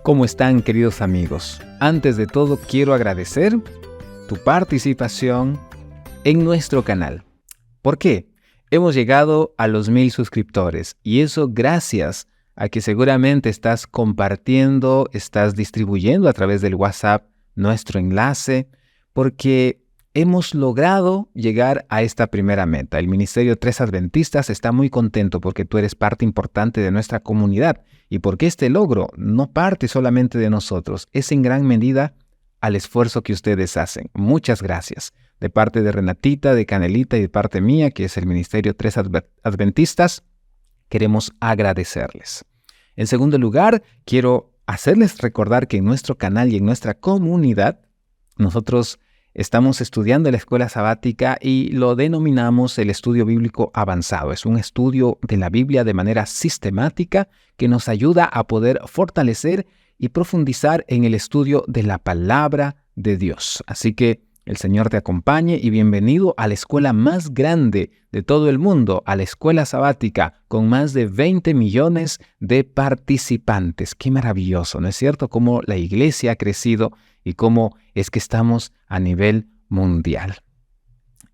¿Cómo están, queridos amigos? Antes de todo, quiero agradecer tu participación en nuestro canal. ¿Por qué? Hemos llegado a los 1000 suscriptores y eso gracias a que seguramente estás compartiendo, estás distribuyendo a través del WhatsApp nuestro enlace, porque hemos logrado llegar a esta primera meta. El Ministerio Tres Adventistas está muy contento porque tú eres parte importante de nuestra comunidad y porque este logro no parte solamente de nosotros, es en gran medida al esfuerzo que ustedes hacen. Muchas gracias. De parte de Renatita, de Canelita y de parte mía, que es el Ministerio Tres Adventistas, queremos agradecerles. En segundo lugar, quiero hacerles recordar que en nuestro canal y en nuestra comunidad, nosotros estamos estudiando la escuela sabática y lo denominamos el estudio bíblico avanzado. Es un estudio de la Biblia de manera sistemática que nos ayuda a poder fortalecer y profundizar en el estudio de la palabra de Dios. Así que el Señor te acompañe y bienvenido a la escuela más grande de todo el mundo, a la escuela sabática, con más de 20 millones de participantes. ¡Qué maravilloso! ¿No es cierto? Cómo la iglesia ha crecido y cómo es que estamos a nivel mundial.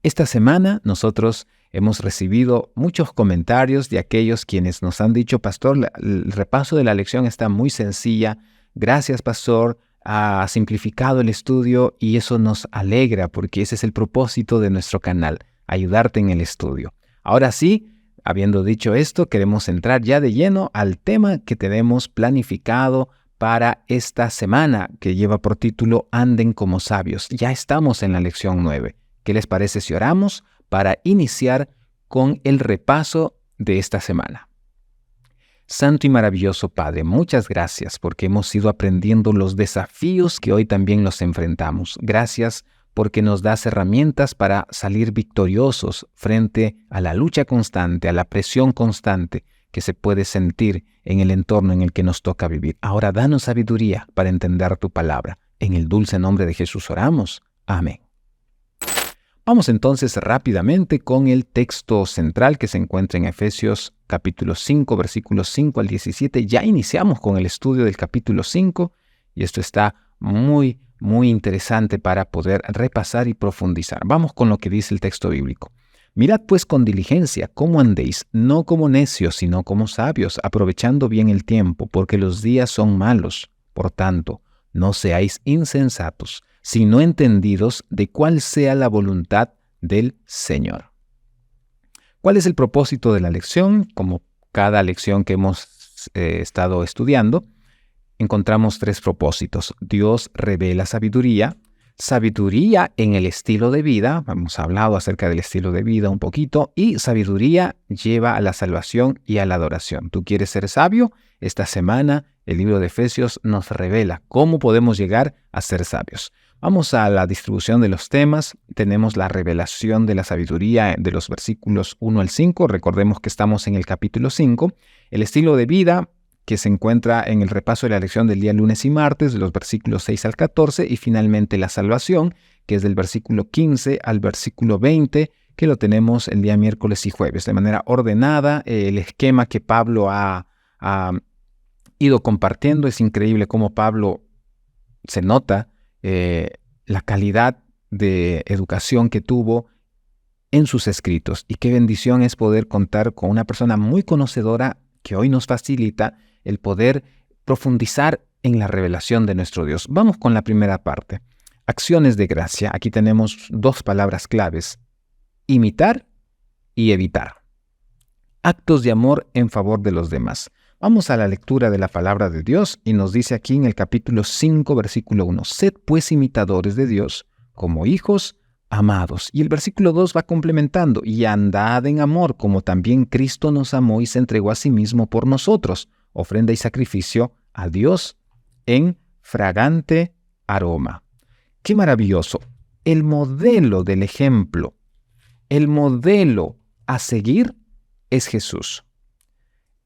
Esta semana nosotros hemos recibido muchos comentarios de aquellos quienes nos han dicho, Pastor, el repaso de la lección está muy sencilla. Gracias, Pastor. Ha simplificado el estudio y eso nos alegra porque ese es el propósito de nuestro canal, ayudarte en el estudio. Ahora sí, habiendo dicho esto, queremos entrar ya de lleno al tema que tenemos planificado para esta semana, que lleva por título Anden como sabios. Ya estamos en la lección 9. ¿Qué les parece si oramos para iniciar con el repaso de esta semana? Santo y maravilloso Padre, muchas gracias porque hemos ido aprendiendo los desafíos que hoy también los enfrentamos. Gracias porque nos das herramientas para salir victoriosos frente a la lucha constante, a la presión constante que se puede sentir en el entorno en el que nos toca vivir. Ahora danos sabiduría para entender tu palabra. En el dulce nombre de Jesús oramos. Amén. Vamos entonces rápidamente con el texto central que se encuentra en Efesios capítulo 5, versículos 5 al 17. Ya iniciamos con el estudio del capítulo 5 y esto está muy interesante para poder repasar y profundizar. Vamos con lo que dice el texto bíblico. Mirad pues con diligencia cómo andéis, no como necios, sino como sabios, aprovechando bien el tiempo, porque los días son malos. Por tanto, no seáis insensatos, sino entendidos de cuál sea la voluntad del Señor. ¿Cuál es el propósito de la lección? Como cada lección que hemos estado estudiando, encontramos 3 propósitos. Dios revela sabiduría, sabiduría en el estilo de vida, hemos hablado acerca del estilo de vida un poquito, y sabiduría lleva a la salvación y a la adoración. ¿Tú quieres ser sabio? Esta semana el libro de Efesios nos revela cómo podemos llegar a ser sabios. Vamos a la distribución de los temas. Tenemos la revelación de la sabiduría de los versículos 1 al 5. Recordemos que estamos en el capítulo 5. El estilo de vida, que se encuentra en el repaso de la lección del día lunes y martes, de los versículos 6 al 14. Y finalmente la salvación, que es del versículo 15 al versículo 20, que lo tenemos el día miércoles y jueves. De manera ordenada, el esquema que Pablo ha ido compartiendo. Es increíble cómo Pablo se nota la calidad de educación que tuvo en sus escritos. Y qué bendición es poder contar con una persona muy conocedora que hoy nos facilita el poder profundizar en la revelación de nuestro Dios. Vamos con la primera parte. Acciones de gracia. Aquí tenemos 2 palabras claves. Imitar y evitar. Actos de amor en favor de los demás. Vamos a la lectura de la palabra de Dios y nos dice aquí en el capítulo 5, versículo 1, sed pues imitadores de Dios como hijos amados. Y el versículo 2 va complementando, y andad en amor como también Cristo nos amó y se entregó a sí mismo por nosotros, ofrenda y sacrificio a Dios en fragante aroma. ¡Qué maravilloso! El modelo del ejemplo, el modelo a seguir es Jesús.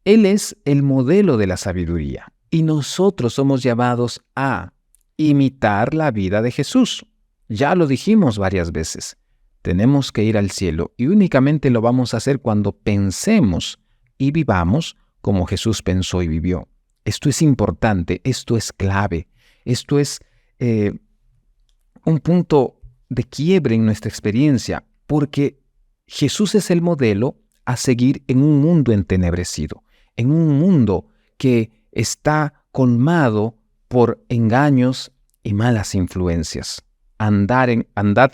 Él es el modelo de la sabiduría y nosotros somos llamados a imitar la vida de Jesús. Ya lo dijimos varias veces. Tenemos que ir al cielo y únicamente lo vamos a hacer cuando pensemos y vivamos como Jesús pensó y vivió. Esto es importante, esto es clave, esto es un punto de quiebre en nuestra experiencia, porque Jesús es el modelo a seguir en un mundo entenebrecido, en un mundo que está colmado por engaños y malas influencias. Andad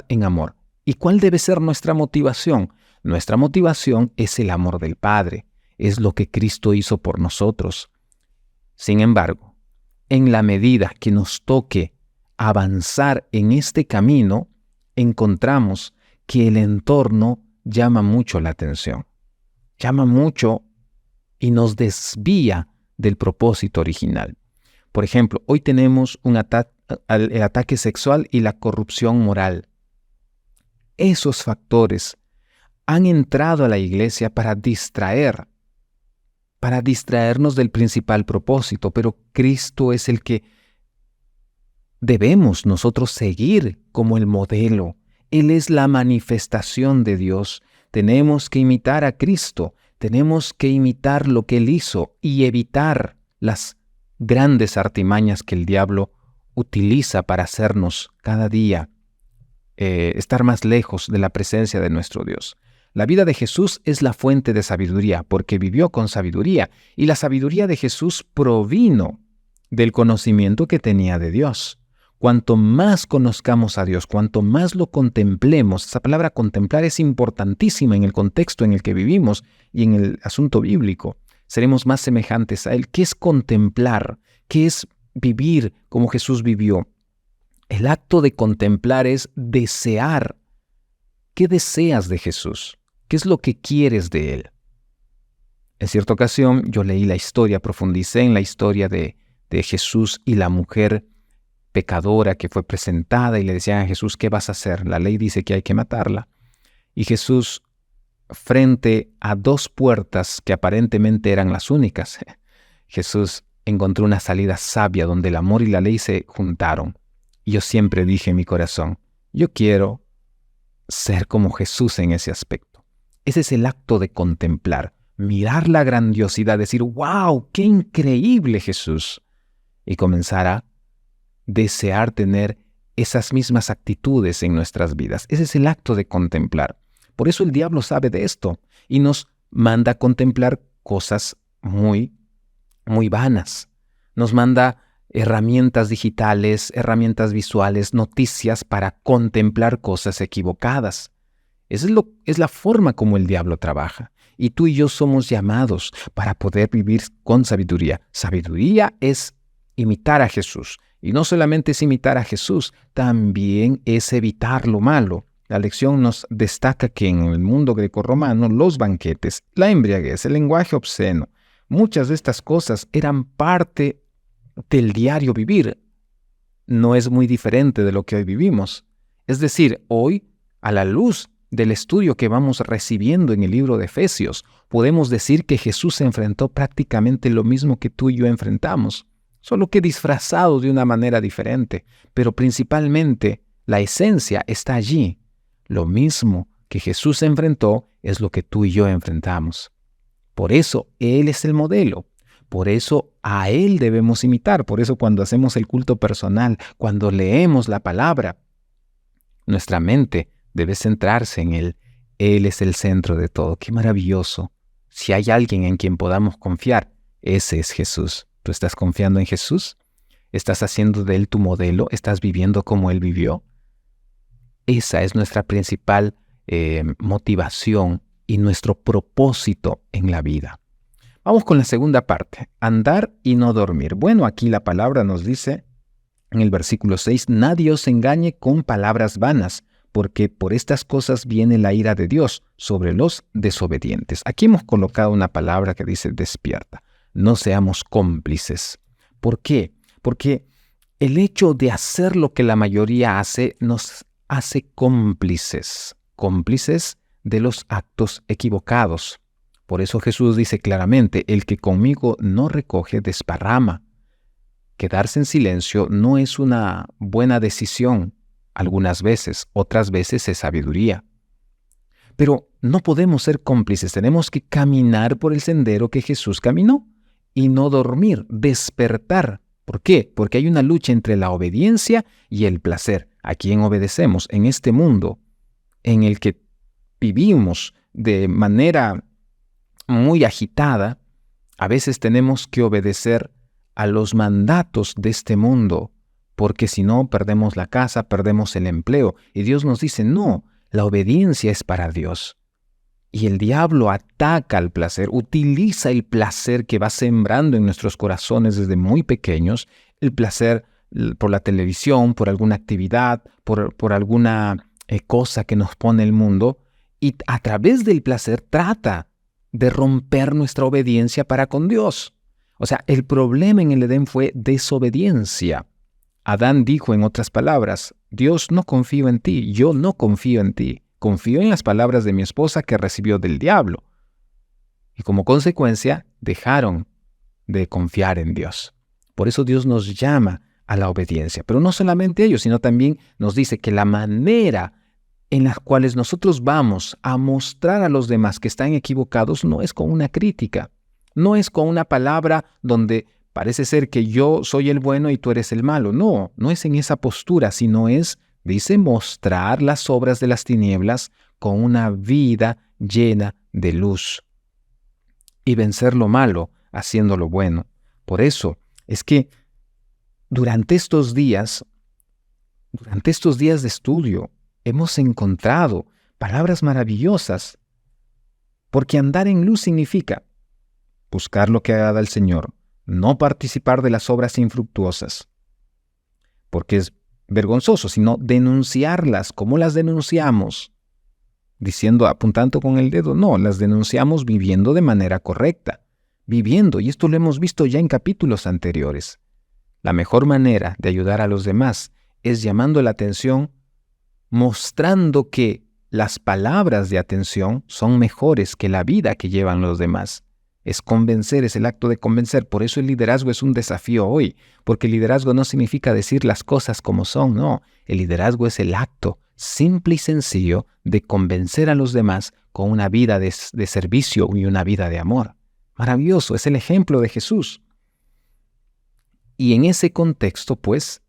en amor. ¿Y cuál debe ser nuestra motivación? Nuestra motivación es el amor del Padre, es lo que Cristo hizo por nosotros. Sin embargo, en la medida que nos toque avanzar en este camino, encontramos que el entorno llama mucho la atención. Llama mucho y nos desvía del propósito original. Por ejemplo, hoy tenemos el ataque sexual y la corrupción moral. Esos factores han entrado a la iglesia para distraernos del principal propósito, pero Cristo es el que debemos nosotros seguir como el modelo. Él es la manifestación de Dios. Tenemos que imitar a Cristo, tenemos que imitar lo que Él hizo y evitar las grandes artimañas que el diablo utiliza para hacernos cada día estar más lejos de la presencia de nuestro Dios. La vida de Jesús es la fuente de sabiduría, porque vivió con sabiduría, y la sabiduría de Jesús provino del conocimiento que tenía de Dios. Cuanto más conozcamos a Dios, cuanto más lo contemplemos, esa palabra contemplar es importantísima en el contexto en el que vivimos y en el asunto bíblico, seremos más semejantes a Él. ¿Qué es contemplar? ¿Qué es vivir como Jesús vivió? El acto de contemplar es desear. ¿Qué deseas de Jesús? ¿Qué es lo que quieres de Él? En cierta ocasión yo leí la historia, profundicé en la historia de Jesús y la mujer pecadora que fue presentada y le decían a Jesús, ¿qué vas a hacer? La ley dice que hay que matarla. Y Jesús, frente a dos puertas que aparentemente eran las únicas, Jesús encontró una salida sabia donde el amor y la ley se juntaron. Y yo siempre dije en mi corazón, yo quiero ser como Jesús en ese aspecto. Ese es el acto de contemplar, mirar la grandiosidad, decir, ¡wow! ¡Qué increíble Jesús! Y comenzar a desear tener esas mismas actitudes en nuestras vidas. Ese es el acto de contemplar. Por eso el diablo sabe de esto y nos manda a contemplar cosas muy, muy vanas. Nos manda herramientas digitales, herramientas visuales, noticias para contemplar cosas equivocadas. Esa es la forma como el diablo trabaja. Y tú y yo somos llamados para poder vivir con sabiduría. Sabiduría es imitar a Jesús. Y no solamente es imitar a Jesús, también es evitar lo malo. La lección nos destaca que en el mundo grecorromano los banquetes, la embriaguez, el lenguaje obsceno, muchas de estas cosas eran parte del diario vivir. No es muy diferente de lo que hoy vivimos. Es decir, hoy, a la luz del estudio que vamos recibiendo en el libro de Efesios, podemos decir que Jesús enfrentó prácticamente lo mismo que tú y yo enfrentamos, solo que disfrazado de una manera diferente, pero principalmente la esencia está allí. Lo mismo que Jesús enfrentó es lo que tú y yo enfrentamos. Por eso Él es el modelo. Por eso a Él debemos imitar. Por eso cuando hacemos el culto personal, cuando leemos la palabra, nuestra mente debe centrarse en Él. Él es el centro de todo. ¡Qué maravilloso! Si hay alguien en quien podamos confiar, ese es Jesús. ¿Tú estás confiando en Jesús? ¿Estás haciendo de Él tu modelo? ¿Estás viviendo como Él vivió? Esa es nuestra principal motivación y nuestro propósito en la vida. Vamos con la segunda parte, andar y no dormir. Bueno, aquí la palabra nos dice en el versículo 6, nadie os engañe con palabras vanas, porque por estas cosas viene la ira de Dios sobre los desobedientes. Aquí hemos colocado una palabra que dice despierta. No seamos cómplices. ¿Por qué? Porque el hecho de hacer lo que la mayoría hace nos hace cómplices de los actos equivocados. Por eso Jesús dice claramente, el que conmigo no recoge, desparrama. Quedarse en silencio no es una buena decisión. Algunas veces, otras veces es sabiduría. Pero no podemos ser cómplices, tenemos que caminar por el sendero que Jesús caminó. y no dormir, despertar. ¿Por qué? Porque hay una lucha entre la obediencia y el placer. ¿A quién obedecemos? En este mundo en el que vivimos de manera muy agitada, a veces tenemos que obedecer a los mandatos de este mundo, porque si no, perdemos la casa, perdemos el empleo. Y Dios nos dice, no, la obediencia es para Dios. Y el diablo ataca al placer, utiliza el placer que va sembrando en nuestros corazones desde muy pequeños, el placer por la televisión, por alguna actividad, por alguna cosa que nos pone el mundo, y a través del placer trata de romper nuestra obediencia para con Dios. O sea, el problema en el Edén fue desobediencia. Adán dijo, en otras palabras, Dios, no confío en ti, yo no confío en ti. Confío en las palabras de mi esposa que recibió del diablo. Y como consecuencia, dejaron de confiar en Dios. Por eso Dios nos llama a la obediencia. Pero no solamente ello, sino también nos dice que la manera en la cual nosotros vamos a mostrar a los demás que están equivocados no es con una crítica, no es con una palabra donde parece ser que yo soy el bueno y tú eres el malo. No, no es en esa postura, sino es, dice, mostrar las obras de las tinieblas con una vida llena de luz y vencer lo malo haciendo lo bueno. Por eso es que durante estos días de estudio, hemos encontrado palabras maravillosas, porque andar en luz significa buscar lo que agrada al Señor, no participar de las obras infructuosas, porque es vergonzoso, sino denunciarlas. ¿Cómo las denunciamos? Diciendo, apuntando con el dedo, no, las denunciamos viviendo de manera correcta, viviendo, y esto lo hemos visto ya en capítulos anteriores. La mejor manera de ayudar a los demás es llamando la atención, mostrando que las palabras de atención son mejores que la vida que llevan los demás. Es convencer, es el acto de convencer. Por eso el liderazgo es un desafío hoy, porque el liderazgo no significa decir las cosas como son, no. El liderazgo es el acto simple y sencillo de convencer a los demás con una vida de servicio y una vida de amor. Maravilloso, es el ejemplo de Jesús. Y en ese contexto, pues,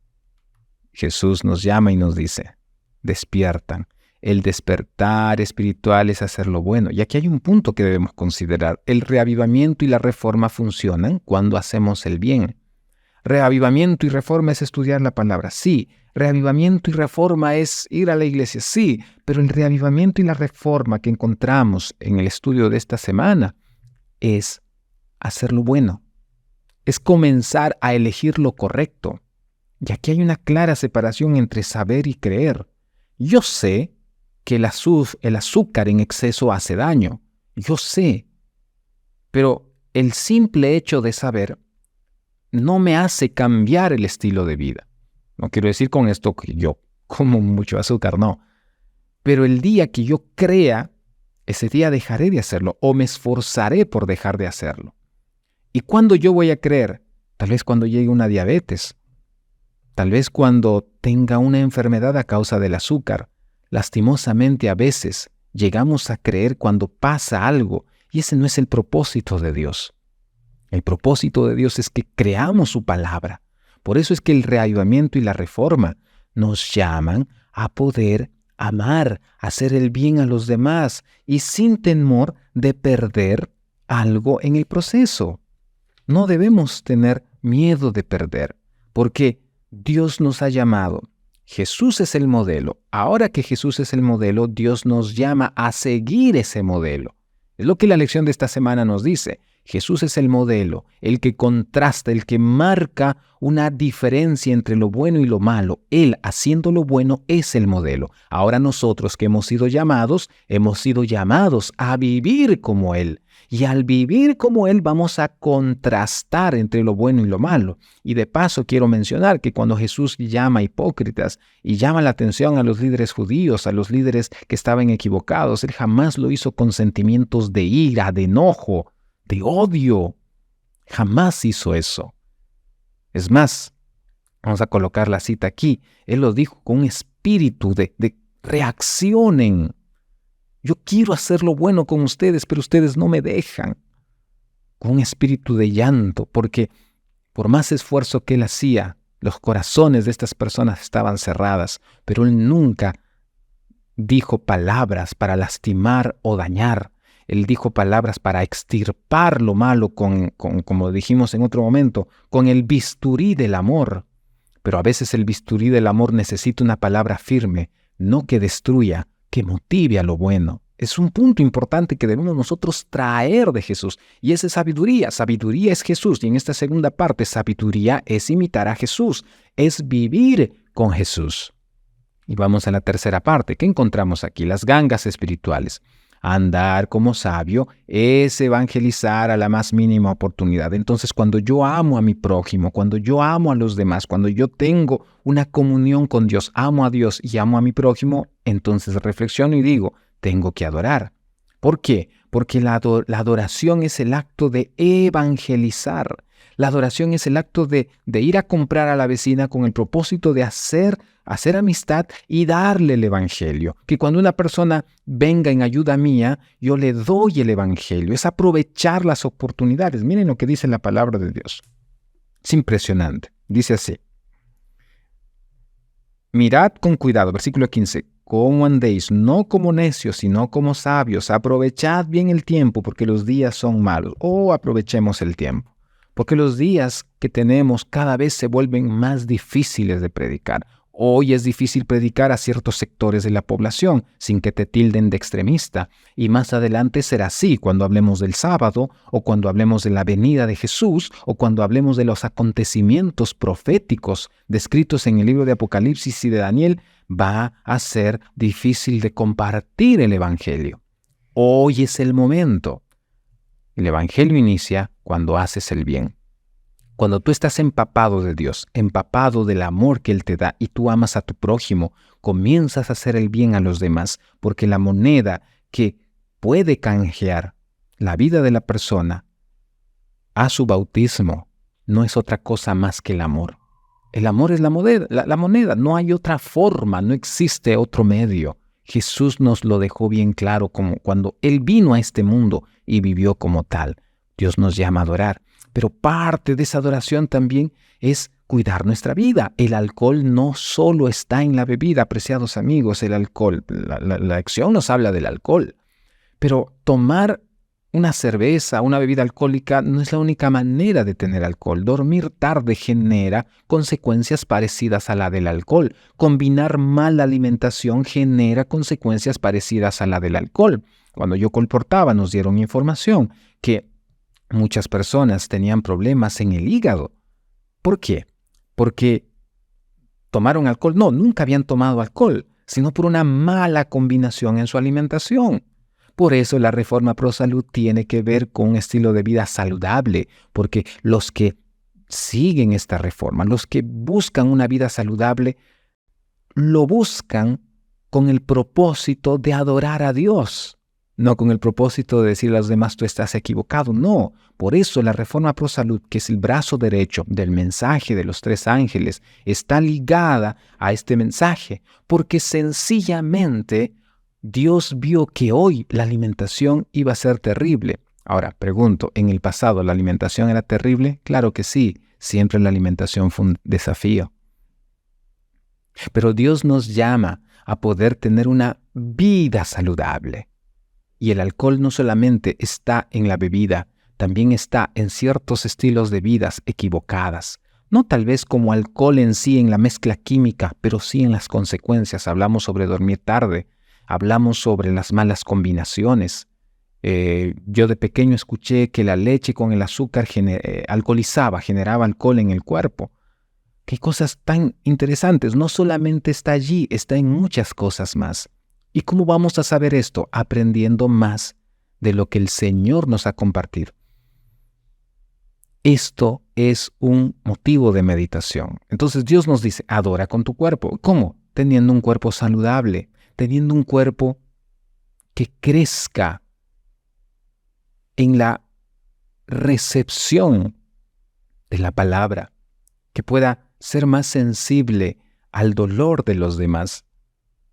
Jesús nos llama y nos dice, despiertan. El despertar espiritual es hacer lo bueno. Y aquí hay un punto que debemos considerar. El reavivamiento y la reforma funcionan cuando hacemos el bien. Reavivamiento y reforma es estudiar la palabra, sí. Reavivamiento y reforma es ir a la iglesia, sí. Pero el reavivamiento y la reforma que encontramos en el estudio de esta semana es hacer lo bueno. Es comenzar a elegir lo correcto. Y aquí hay una clara separación entre saber y creer. Yo sé que el azúcar en exceso hace daño. Yo sé. Pero el simple hecho de saber no me hace cambiar el estilo de vida. No quiero decir con esto que yo como mucho azúcar, no. Pero el día que yo crea, ese día dejaré de hacerlo o me esforzaré por dejar de hacerlo. ¿Y cuándo yo voy a creer? Tal vez cuando llegue una diabetes. Tal vez cuando tenga una enfermedad a causa del azúcar. Lastimosamente a veces llegamos a creer cuando pasa algo y ese no es el propósito de Dios. El propósito de Dios es que creamos su palabra. Por eso es que el reavivamiento y la reforma nos llaman a poder amar, hacer el bien a los demás y sin temor de perder algo en el proceso. No debemos tener miedo de perder, porque Dios nos ha llamado. Jesús es el modelo. Ahora que Jesús es el modelo, Dios nos llama a seguir ese modelo. Es lo que la lección de esta semana nos dice. Jesús es el modelo, el que contrasta, el que marca una diferencia entre lo bueno y lo malo. Él, haciendo lo bueno, es el modelo. Ahora nosotros que hemos sido llamados a vivir como Él. Y al vivir como Él vamos a contrastar entre lo bueno y lo malo. Y de paso quiero mencionar que cuando Jesús llama hipócritas y llama la atención a los líderes judíos, a los líderes que estaban equivocados, Él jamás lo hizo con sentimientos de ira, de enojo, de odio. Jamás hizo eso. Es más, vamos a colocar la cita aquí. Él lo dijo con un espíritu de reaccionen. Yo quiero hacer lo bueno con ustedes, pero ustedes no me dejan. con un espíritu de llanto, porque por más esfuerzo que él hacía, los corazones de estas personas estaban cerradas, pero él nunca dijo palabras para lastimar o dañar. Él dijo palabras para extirpar lo malo como dijimos en otro momento, con el bisturí del amor. Pero a veces el bisturí del amor necesita una palabra firme, no que destruya, que motive a lo bueno. Es un punto importante que debemos nosotros traer de Jesús. Y esa es sabiduría. Sabiduría es Jesús. Y en esta segunda parte, sabiduría es imitar a Jesús. Es vivir con Jesús. Y vamos a la tercera parte. ¿Qué encontramos aquí? Las gangas espirituales. Andar como sabio es evangelizar a la más mínima oportunidad. Entonces, cuando yo amo a mi prójimo, cuando yo amo a los demás, cuando yo tengo una comunión con Dios, amo a Dios y amo a mi prójimo, entonces reflexiono y digo, tengo que adorar. ¿Por qué? Porque la adoración es el acto de evangelizar. La adoración es el acto de ir a comprar a la vecina con el propósito de hacer amistad y darle el evangelio. Que cuando una persona venga en ayuda mía, yo le doy el evangelio. Es aprovechar las oportunidades. Miren lo que dice la palabra de Dios. Es impresionante. Dice así. Mirad con cuidado, versículo 15. ¿Cómo andéis? No como necios, sino como sabios. Aprovechad bien el tiempo, porque los días son malos. Aprovechemos el tiempo. Porque los días que tenemos cada vez se vuelven más difíciles de predicar. Hoy es difícil predicar a ciertos sectores de la población sin que te tilden de extremista. Y más adelante será así cuando hablemos del sábado, o cuando hablemos de la venida de Jesús, o cuando hablemos de los acontecimientos proféticos descritos en el libro de Apocalipsis y de Daniel. Va a ser difícil de compartir el evangelio. Hoy es el momento. El evangelio inicia cuando haces el bien. Cuando tú estás empapado de Dios, empapado del amor que Él te da y tú amas a tu prójimo, comienzas a hacer el bien a los demás, porque la moneda que puede canjear la vida de la persona a su bautismo no es otra cosa más que el amor. El amor es la moneda, no hay otra forma, no existe otro medio. Jesús nos lo dejó bien claro como cuando Él vino a este mundo y vivió como tal. Dios nos llama a adorar. Pero parte de esa adoración también es cuidar nuestra vida. El alcohol no solo está en la bebida, apreciados amigos, el alcohol. La lección nos habla del alcohol. Pero tomar una cerveza, una bebida alcohólica, no es la única manera de tener alcohol. Dormir tarde genera consecuencias parecidas a la del alcohol. Combinar mala alimentación genera consecuencias parecidas a la del alcohol. Cuando yo colportaba, nos dieron información que muchas personas tenían problemas en el hígado. ¿Por qué? Porque tomaron alcohol. No, nunca habían tomado alcohol, sino por una mala combinación en su alimentación. Por eso la Reforma Pro Salud tiene que ver con un estilo de vida saludable, porque los que siguen esta reforma, los que buscan una vida saludable, lo buscan con el propósito de adorar a Dios. No con el propósito de decirle a los demás, tú estás equivocado. No, por eso la Reforma Pro Salud, que es el brazo derecho del mensaje de los 3 ángeles, está ligada a este mensaje, porque sencillamente Dios vio que hoy la alimentación iba a ser terrible. Ahora, pregunto, ¿en el pasado la alimentación era terrible? Claro que sí, siempre la alimentación fue un desafío. Pero Dios nos llama a poder tener una vida saludable. Y el alcohol no solamente está en la bebida, también está en ciertos estilos de vidas equivocadas. No tal vez como alcohol en sí en la mezcla química, pero sí en las consecuencias. Hablamos sobre dormir tarde, hablamos sobre las malas combinaciones. Yo de pequeño escuché que la leche con el azúcar alcoholizaba, generaba alcohol en el cuerpo. Qué cosas tan interesantes. No solamente está allí, está en muchas cosas más. ¿Y cómo vamos a saber esto? Aprendiendo más de lo que el Señor nos ha compartido. Esto es un motivo de meditación. Entonces Dios nos dice, adora con tu cuerpo. ¿Cómo? Teniendo un cuerpo saludable, teniendo un cuerpo que crezca en la recepción de la palabra, que pueda ser más sensible al dolor de los demás.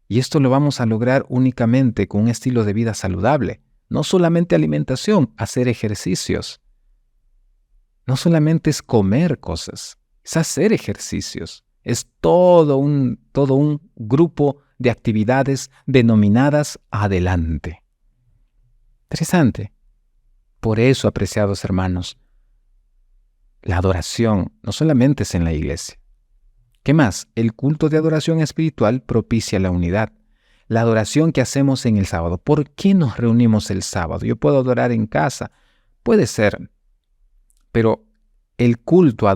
Y esto lo vamos a lograr únicamente con un estilo de vida saludable. No solamente alimentación, hacer ejercicios. no solamente es comer cosas, es hacer ejercicios. Es todo un grupo de actividades denominadas adelante. Interesante. Por eso, apreciados hermanos, la adoración no solamente es en la iglesia. ¿Qué más? El culto de adoración espiritual propicia la unidad. La adoración que hacemos en el sábado. ¿Por qué nos reunimos el sábado? Yo puedo adorar en casa. Puede ser, pero el culto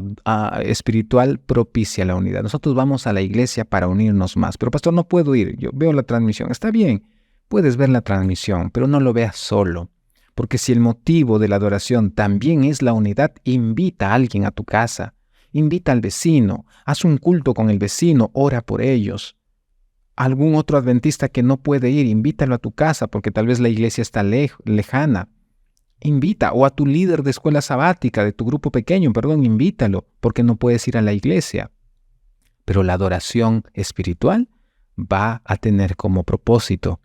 espiritual propicia la unidad. Nosotros vamos a la iglesia para unirnos más. Pero pastor, no puedo ir. Yo veo la transmisión. Está bien, puedes ver la transmisión, pero no lo veas solo. Porque si el motivo de la adoración también es la unidad, invita a alguien a tu casa. Invita al vecino, haz un culto con el vecino, ora por ellos. Algún otro adventista que no puede ir, invítalo a tu casa porque tal vez la iglesia está lejana. Invita, o a tu líder de escuela sabática, de tu grupo pequeño, invítalo porque no puedes ir a la iglesia. Pero la adoración espiritual va a tener como propósito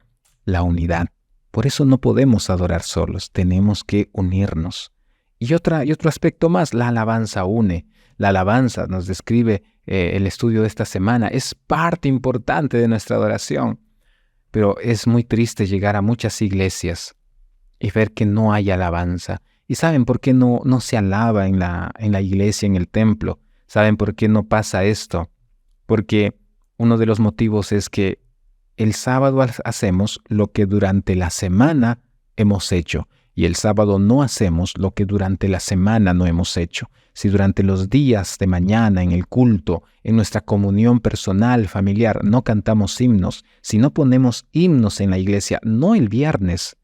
la unidad. Por eso no podemos adorar solos, tenemos que unirnos. Y otro aspecto más, la alabanza une. La alabanza, nos describe el estudio de esta semana, es parte importante de nuestra adoración. Pero es muy triste llegar a muchas iglesias y ver que no hay alabanza. ¿Y saben por qué no se alaba en la iglesia, en el templo? ¿Saben por qué no pasa esto? Porque uno de los motivos es que el sábado hacemos lo que durante la semana hemos hecho. Y el sábado no hacemos lo que durante la semana no hemos hecho. Si durante los días de mañana, en el culto, en nuestra comunión personal, familiar, no cantamos himnos, si no ponemos himnos en la iglesia, no el viernes,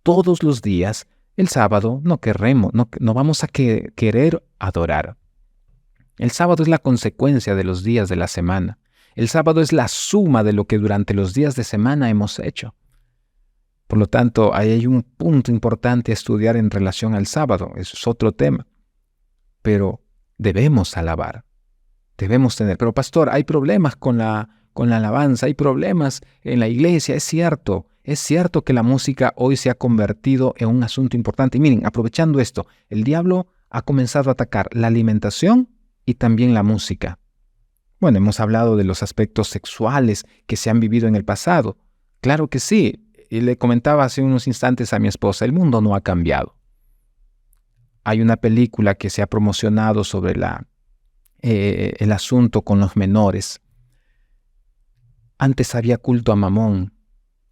todos los días, el sábado no vamos a querer adorar. El sábado es la consecuencia de los días de la semana. El sábado es la suma de lo que durante los días de semana hemos hecho. Por lo tanto, ahí hay un punto importante a estudiar en relación al sábado. Eso es otro tema. Pero debemos alabar. Debemos tener. Pero pastor, hay problemas con la alabanza, hay problemas en la iglesia. Es cierto que la música hoy se ha convertido en un asunto importante. Y miren, aprovechando esto, el diablo ha comenzado a atacar la alimentación y también la música. Bueno, hemos hablado de los aspectos sexuales que se han vivido en el pasado. Claro que sí. Y le comentaba hace unos instantes a mi esposa, el mundo no ha cambiado. Hay una película que se ha promocionado sobre el asunto con los menores. Antes había culto a Mamón.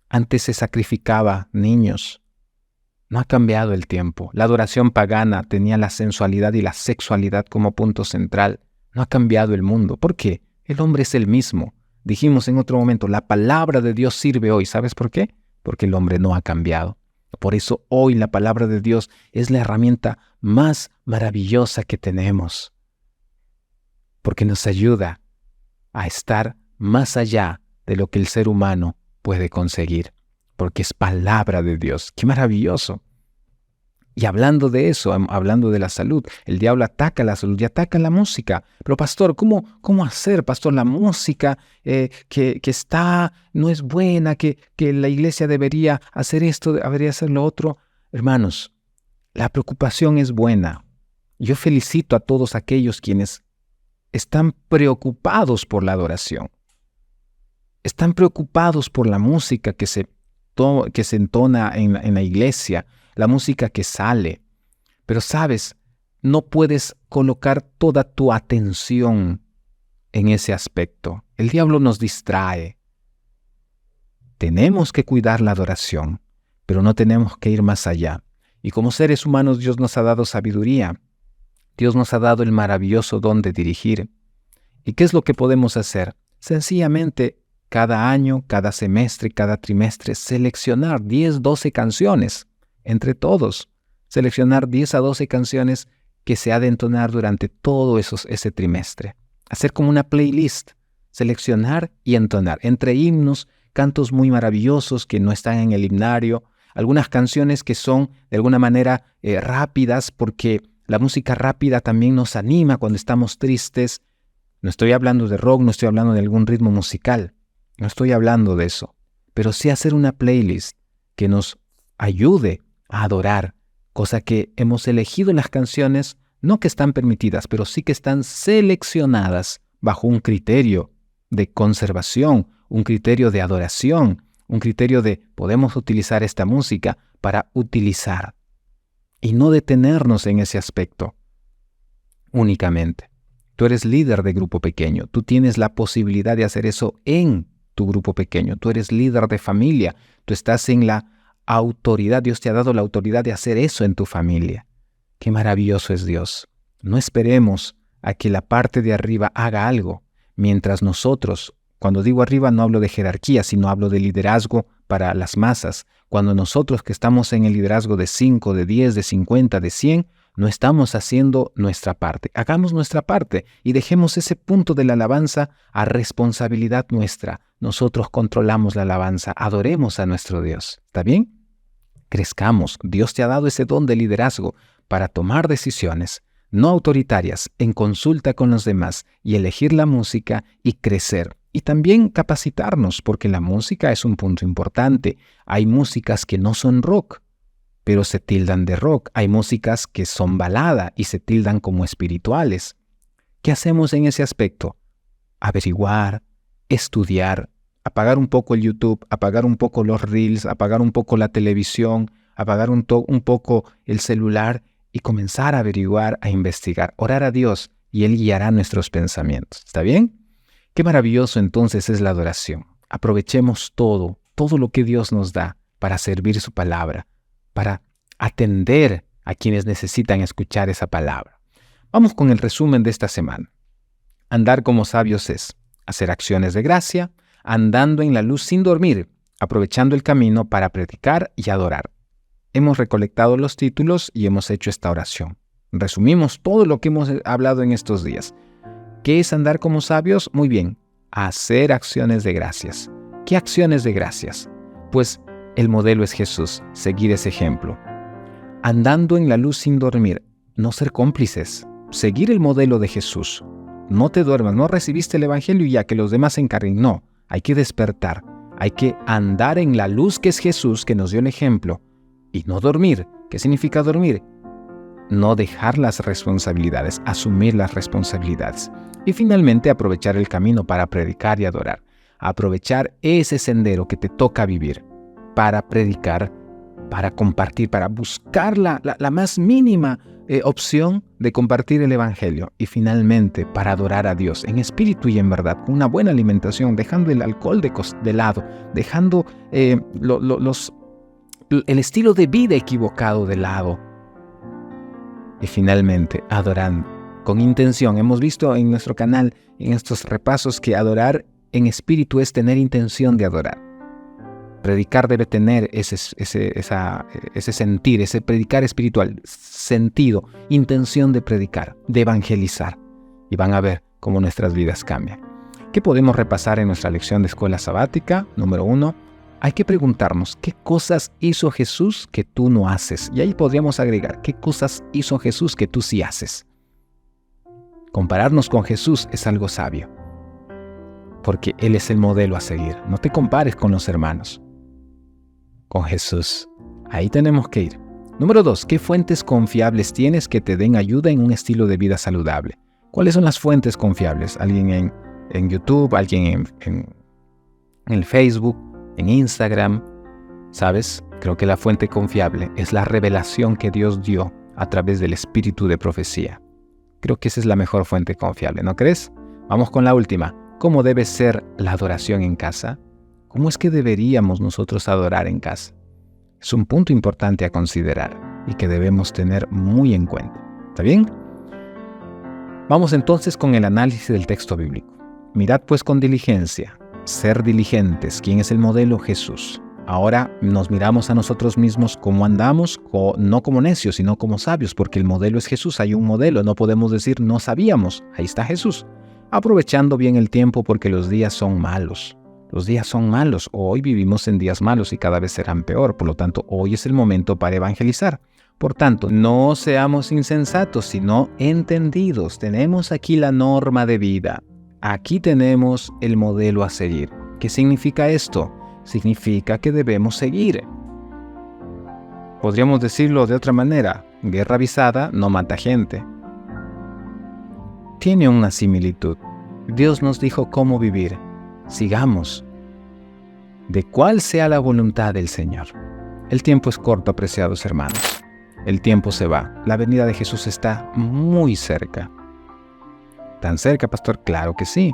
Antes se sacrificaba niños. No ha cambiado el tiempo. La adoración pagana tenía la sensualidad y la sexualidad como punto central. No ha cambiado el mundo. ¿Por qué? El hombre es el mismo. Dijimos en otro momento, la palabra de Dios sirve hoy. ¿Sabes por qué? Porque el hombre no ha cambiado. Por eso hoy la palabra de Dios es la herramienta más maravillosa que tenemos. Porque nos ayuda a estar más allá de lo que el ser humano puede conseguir. Porque es palabra de Dios. ¡Qué maravilloso! Y hablando de eso, hablando de la salud, el diablo ataca la salud y ataca la música. Pero pastor, ¿cómo hacer, pastor? La música que no es buena, que la iglesia debería hacer esto, debería hacer lo otro. Hermanos, la preocupación es buena. Yo felicito a todos aquellos quienes están preocupados por la adoración. Están preocupados por la música que se entona en la iglesia, la música que sale. Pero sabes, no puedes colocar toda tu atención en ese aspecto. El diablo nos distrae. Tenemos que cuidar la adoración, pero no tenemos que ir más allá. Y como seres humanos, Dios nos ha dado sabiduría. Dios nos ha dado el maravilloso don de dirigir. ¿Y qué es lo que podemos hacer? Sencillamente, cada año, cada semestre, cada trimestre, seleccionar 10, 12 canciones entre todos. Seleccionar 10 a 12 canciones que se ha de entonar durante todo ese trimestre. Hacer como una playlist. Seleccionar y entonar. Entre himnos, cantos muy maravillosos que no están en el himnario. Algunas canciones que son de alguna manera rápidas, porque la música rápida también nos anima cuando estamos tristes. No estoy hablando de rock, no estoy hablando de algún ritmo musical. No estoy hablando de eso, pero sí hacer una playlist que nos ayude a adorar, cosa que hemos elegido las canciones no que están permitidas, pero sí que están seleccionadas bajo un criterio de conservación, un criterio de adoración, un criterio de podemos utilizar esta música para utilizar y no detenernos en ese aspecto únicamente. Tú eres líder de grupo pequeño, tú tienes la posibilidad de hacer eso en tu grupo pequeño, tú eres líder de familia, tú estás en la autoridad, Dios te ha dado la autoridad de hacer eso en tu familia. Qué maravilloso es Dios. No esperemos a que la parte de arriba haga algo, mientras nosotros, cuando digo arriba no hablo de jerarquía, sino hablo de liderazgo para las masas. Cuando nosotros que estamos en el liderazgo de 5, de 10, de 50, de 100, no estamos haciendo nuestra parte. Hagamos nuestra parte y dejemos ese punto de la alabanza a responsabilidad nuestra. Nosotros controlamos la alabanza, adoremos a nuestro Dios. ¿Está bien? Crezcamos. Dios te ha dado ese don de liderazgo para tomar decisiones no autoritarias en consulta con los demás y elegir la música y crecer. Y también capacitarnos, porque la música es un punto importante. Hay músicas que no son rock, pero se tildan de rock. Hay músicas que son balada y se tildan como espirituales. ¿Qué hacemos en ese aspecto? Averiguar, estudiar, apagar un poco el YouTube, apagar un poco los reels, apagar un poco la televisión, apagar un poco el celular y comenzar a averiguar, a investigar, orar a Dios y Él guiará nuestros pensamientos. ¿Está bien? Qué maravilloso entonces es la adoración. Aprovechemos todo lo que Dios nos da para servir su palabra, para atender a quienes necesitan escuchar esa palabra. Vamos con el resumen de esta semana. Andar como sabios es hacer acciones de gracia, andando en la luz sin dormir, aprovechando el camino para predicar y adorar. Hemos recolectado los títulos y hemos hecho esta oración. Resumimos todo lo que hemos hablado en estos días. ¿Qué es andar como sabios? Muy bien, hacer acciones de gracias. ¿Qué acciones de gracias? Pues el modelo es Jesús, seguir ese ejemplo. Andando en la luz sin dormir, no ser cómplices, seguir el modelo de Jesús. No te duermas, no recibiste el Evangelio y ya que los demás se encarguen. No, hay que despertar, hay que andar en la luz que es Jesús, que nos dio el ejemplo, y no dormir. ¿Qué significa dormir? No dejar las responsabilidades, asumir las responsabilidades. Y finalmente aprovechar el camino para predicar y adorar. Aprovechar ese sendero que te toca vivir para predicar, para compartir, para buscar la más mínima opción de compartir el Evangelio. Y finalmente para adorar a Dios en espíritu y en verdad, con una buena alimentación, dejando el alcohol de lado, dejando el estilo de vida equivocado de lado. Y finalmente adorando con intención. Hemos visto en nuestro canal, en estos repasos, que adorar en espíritu es tener intención de adorar. Predicar debe tener ese sentir, ese predicar espiritual, sentido, intención de predicar, de evangelizar. Y van a ver cómo nuestras vidas cambian. ¿Qué podemos repasar en nuestra lección de escuela sabática? Número 1, hay que preguntarnos, ¿qué cosas hizo Jesús que tú no haces? Y ahí podríamos agregar, ¿qué cosas hizo Jesús que tú sí haces? Compararnos con Jesús es algo sabio, porque Él es el modelo a seguir. No te compares con los hermanos, con Jesús. Ahí tenemos que ir. Número 2, ¿qué fuentes confiables tienes que te den ayuda en un estilo de vida saludable? ¿Cuáles son las fuentes confiables? ¿Alguien en YouTube? ¿Alguien en el Facebook? ¿En Instagram? ¿Sabes? Creo que la fuente confiable es la revelación que Dios dio a través del espíritu de profecía. Creo que esa es la mejor fuente confiable, ¿no crees? Vamos con la última. ¿Cómo debe ser la adoración en casa? ¿Cómo es que deberíamos nosotros adorar en casa? Es un punto importante a considerar y que debemos tener muy en cuenta. ¿Está bien? Vamos entonces con el análisis del texto bíblico. Mirad pues con diligencia, ser diligentes. ¿Quién es el modelo? Jesús. Ahora nos miramos a nosotros mismos cómo andamos, no como necios, sino como sabios, porque el modelo es Jesús. Hay un modelo, no podemos decir no sabíamos. Ahí está Jesús. Aprovechando bien el tiempo porque los días son malos. Los días son malos. Hoy vivimos en días malos y cada vez serán peor. Por lo tanto, hoy es el momento para evangelizar. Por tanto, no seamos insensatos, sino entendidos. Tenemos aquí la norma de vida. Aquí tenemos el modelo a seguir. ¿Qué significa esto? Significa que debemos seguir. Podríamos decirlo de otra manera. Guerra avisada no mata gente. tiene una similitud. Dios nos dijo cómo vivir. Sigamos. De cuál sea la voluntad del Señor. El tiempo es corto, apreciados hermanos. El tiempo se va. La venida de Jesús está muy cerca. ¿Tan cerca, pastor? Claro que sí.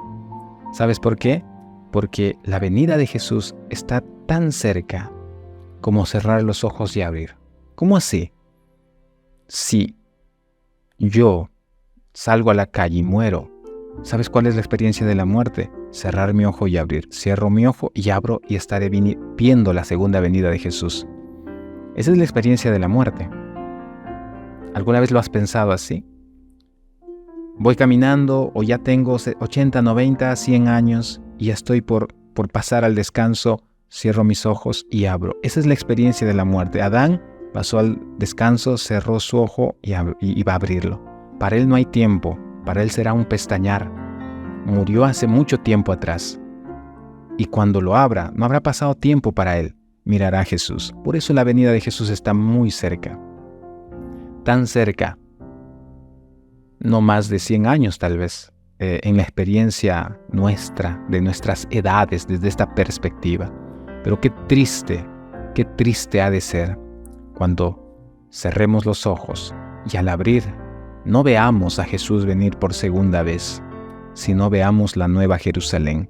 ¿Sabes por qué? Porque la venida de Jesús está tan cerca como cerrar los ojos y abrir. ¿Cómo así? Si yo salgo a la calle y muero, ¿sabes cuál es la experiencia de la muerte? Cerrar mi ojo y abrir. Cierro mi ojo y abro y estaré viendo la segunda venida de Jesús. Esa es la experiencia de la muerte. ¿Alguna vez lo has pensado así? Voy caminando o ya tengo 80, 90, 100 años y ya estoy por pasar al descanso, cierro mis ojos y abro. Esa es la experiencia de la muerte. Adán pasó al descanso, cerró su ojo y va a abrirlo. Para él no hay tiempo, para él será un pestañear. Murió hace mucho tiempo atrás. Y cuando lo abra, no habrá pasado tiempo para él. Mirará a Jesús. Por eso la venida de Jesús está muy cerca. Tan cerca. No más de 100 años tal vez. En la experiencia nuestra, de nuestras edades, desde esta perspectiva. Pero qué triste ha de ser cuando cerremos los ojos y al abrir no veamos a Jesús venir por segunda vez, sino veamos la nueva Jerusalén,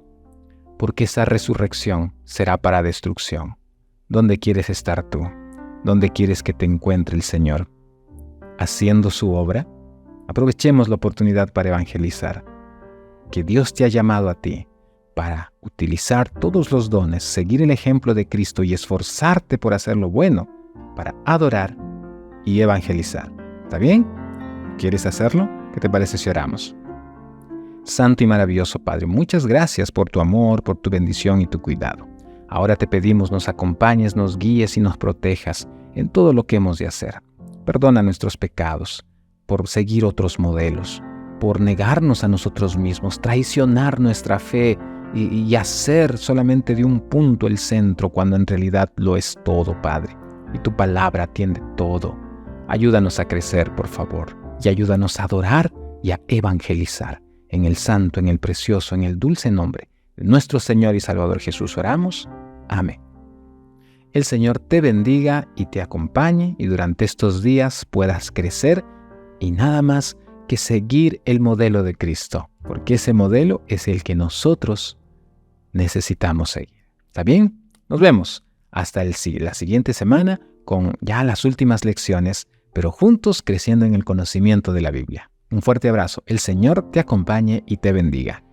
porque esa resurrección será para destrucción. ¿Dónde quieres estar tú? ¿Dónde quieres que te encuentre el Señor? ¿Haciendo su obra? Aprovechemos la oportunidad para evangelizar. Que Dios te ha llamado a ti para utilizar todos los dones, seguir el ejemplo de Cristo y esforzarte por hacer lo bueno, para adorar y evangelizar. ¿Está bien? ¿Quieres hacerlo? ¿Qué te parece si oramos? Santo y maravilloso Padre, muchas gracias por tu amor, por tu bendición y tu cuidado. Ahora te pedimos nos acompañes, nos guíes y nos protejas en todo lo que hemos de hacer. Perdona nuestros pecados por seguir otros modelos, por negarnos a nosotros mismos, traicionar nuestra fe y hacer solamente de un punto el centro cuando en realidad lo es todo, Padre. Y tu palabra atiende todo. Ayúdanos a crecer, por favor, y ayúdanos a adorar y a evangelizar. En el santo, en el precioso, en el dulce nombre de nuestro Señor y Salvador Jesús oramos. Amén. El Señor te bendiga y te acompañe y durante estos días puedas crecer y nada más que seguir el modelo de Cristo, porque ese modelo es el que nosotros necesitamos seguir. ¿Está bien? Nos vemos hasta la siguiente semana con ya las últimas lecciones, pero juntos creciendo en el conocimiento de la Biblia. Un fuerte abrazo. El Señor te acompañe y te bendiga.